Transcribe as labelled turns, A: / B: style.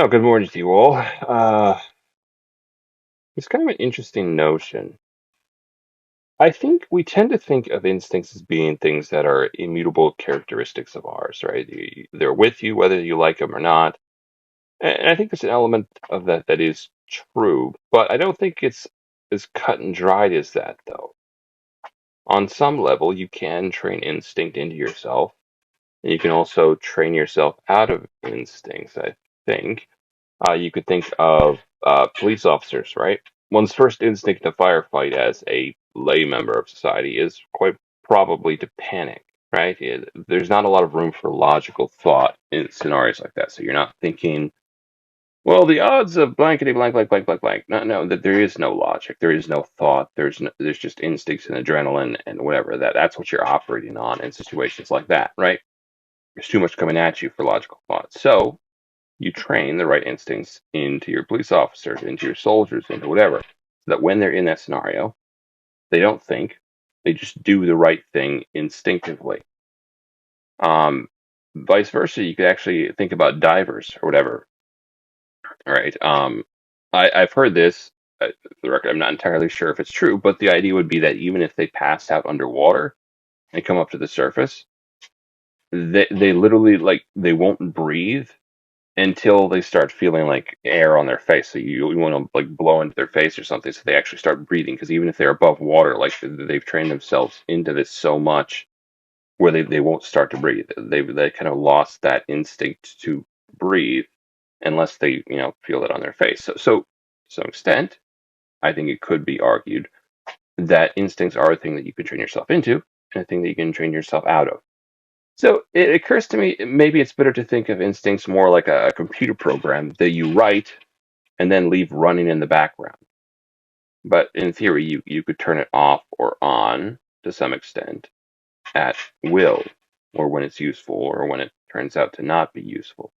A: Oh, good morning to you all. It's kind of an interesting notion. I think we tend to think of instincts as being things that are immutable characteristics of ours, right? They're with you whether you like them or not. And I think there's an element of that that is true, but I don't think it's as cut and dried as that, though. On some level, you can train instinct into yourself, and you can also train yourself out of instincts, I think. You could think of police officers, right? One's first instinct in a firefight as a lay member of society is quite probably to panic, right? There's not a lot of room for logical thought in scenarios like that. So you're not thinking, well, the odds of blankety blank, blank, blank, blank, blank. No, no, that there is no logic. There is no thought. There's just instincts and adrenaline and whatever. That's what you're operating on in situations like that, right? There's too much coming at you for logical thought. So you train the right instincts into your police officers, into your soldiers, into whatever, so that when they're in that scenario, they don't think, they just do the right thing instinctively. Um, Vice versa, you could actually think about divers or whatever, right? I've heard this, for the record, I'm not entirely sure if it's true, but the idea would be that even if they pass out underwater and come up to the surface, they literally, like, they won't breathe until they start feeling like air on their face. So you want to like blow into their face or something so they actually start breathing. Because even if they're above water, like they've trained themselves into this so much where they won't start to breathe. They kind of lost that instinct to breathe unless they feel it on their face. So to some extent, I think it could be argued that instincts are a thing that you can train yourself into and a thing that you can train yourself out of. So it occurs to me maybe it's better to think of instincts more like a computer program that you write and then leave running in the background. But in theory, you could turn it off or on to some extent at will, or when it's useful, or when it turns out to not be useful.